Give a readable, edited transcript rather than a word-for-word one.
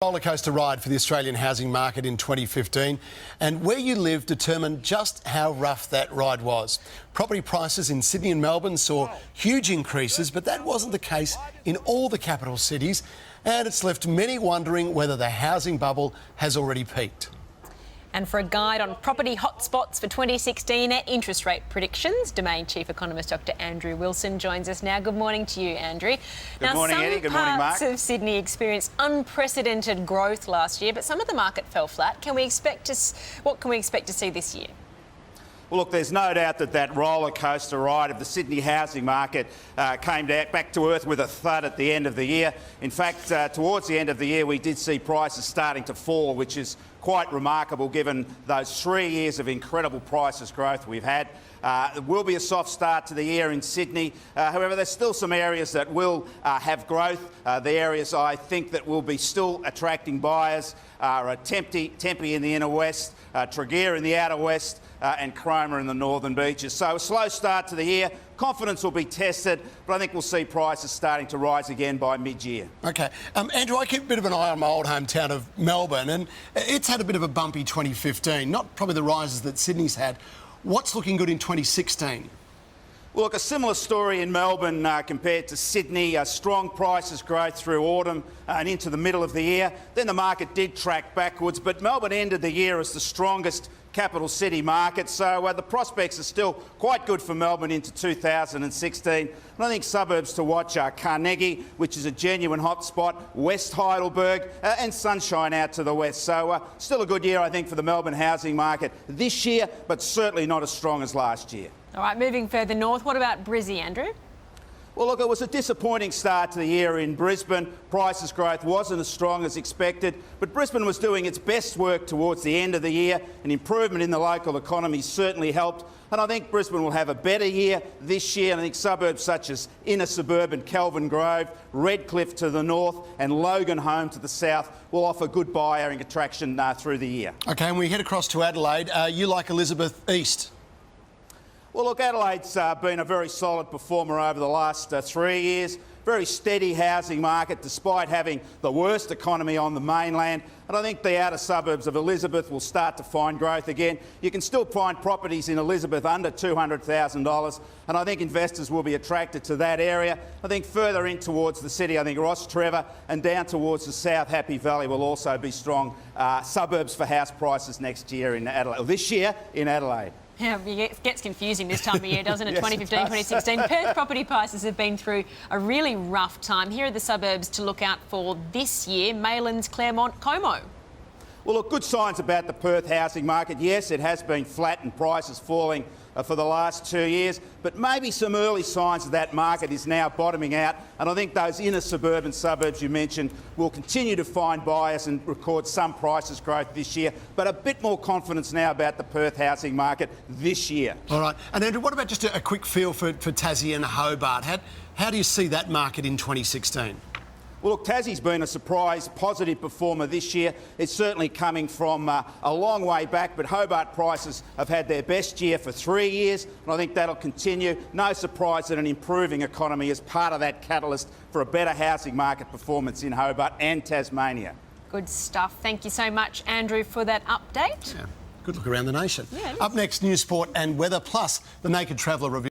Rollercoaster ride for the Australian housing market in 2015, and where you live determined just how rough that ride was. Property prices in Sydney and Melbourne saw huge increases, but that wasn't the case in all the capital cities, and it's left many wondering whether the housing bubble has already peaked. And for a guide on property hotspots for 2016 at interest rate predictions, Domain Chief Economist Dr Andrew Wilson joins us now. Good morning to you, Andrew. Good morning, Eddie. Good morning, Mark. Some parts of Sydney experienced unprecedented growth last year, but some of the market fell flat. What can we expect to see this year? Well, look, there's no doubt that roller coaster ride of the Sydney housing market came back to earth with a thud at the end of the year. In fact, towards the end of the year, we did see prices starting to fall, which is quite remarkable given those 3 years of incredible prices growth we've had. There will be a soft start to the year in Sydney. However, there's still some areas that will have growth. The areas I think that will be still attracting buyers are Tempe in the inner west, Tregear in the outer west, and Cromer in the northern beaches. So a slow start to the year. Confidence will be tested, but I think we'll see prices starting to rise again by mid-year. OK. Andrew, I keep a bit of an eye on my old hometown of Melbourne, and it's had a bit of a bumpy 2015, not probably the rises that Sydney's had. What's looking good in 2016? Well, look, a similar story in Melbourne compared to Sydney. Strong prices growth through autumn and into the middle of the year. Then the market did track backwards, but Melbourne ended the year as the strongest capital city market, so the prospects are still quite good for Melbourne into 2016. And I think suburbs to watch are Carnegie, which is a genuine hotspot, West Heidelberg, and Sunshine out to the west. So still a good year, I think, for the Melbourne housing market this year, but certainly not as strong as last year. All right, moving further north, what about Brizzy, Andrew? Well, look, it was a disappointing start to the year in Brisbane. Prices growth wasn't as strong as expected, but Brisbane was doing its best work towards the end of the year. An improvement in the local economy certainly helped, and I think Brisbane will have a better year this year. And I think suburbs such as inner suburban Kelvin Grove, Redcliffe to the north, and Logan Home to the south will offer good buying attraction through the year. OK, and we head across to Adelaide. You like Elizabeth East? Well, look, Adelaide's been a very solid performer over the last 3 years. Very steady housing market despite having the worst economy on the mainland. And I think the outer suburbs of Elizabeth will start to find growth again. You can still find properties in Elizabeth under $200,000, and I think investors will be attracted to that area. I think further in towards the city, I think Ross Trevor and down towards the south, Happy Valley will also be strong suburbs for house prices next year in Adelaide, or this year in Adelaide. Yeah, it gets confusing this time of year, doesn't it? Yes, 2015, 2016. Perth property prices have been through a really rough time. Here are the suburbs to look out for this year: Maylands, Claremont, Como. Well, look, good signs about the Perth housing market. Yes, it has been flat and prices falling for the last 2 years, but maybe some early signs of that market is now bottoming out. And I think those inner suburban suburbs you mentioned will continue to find buyers and record some prices growth this year, but a bit more confidence now about the Perth housing market this year. All right. And Andrew, what about just a quick feel for Tassie and Hobart? How do you see that market in 2016? Well, look, Tassie's been a surprise, positive performer this year. It's certainly coming from a long way back, but Hobart prices have had their best year for 3 years, and I think that'll continue. No surprise that an improving economy is part of that catalyst for a better housing market performance in Hobart and Tasmania. Good stuff. Thank you so much, Andrew, for that update. Yeah, good look around the nation. Yeah, up next, news, sport and weather, plus the Naked Traveller review.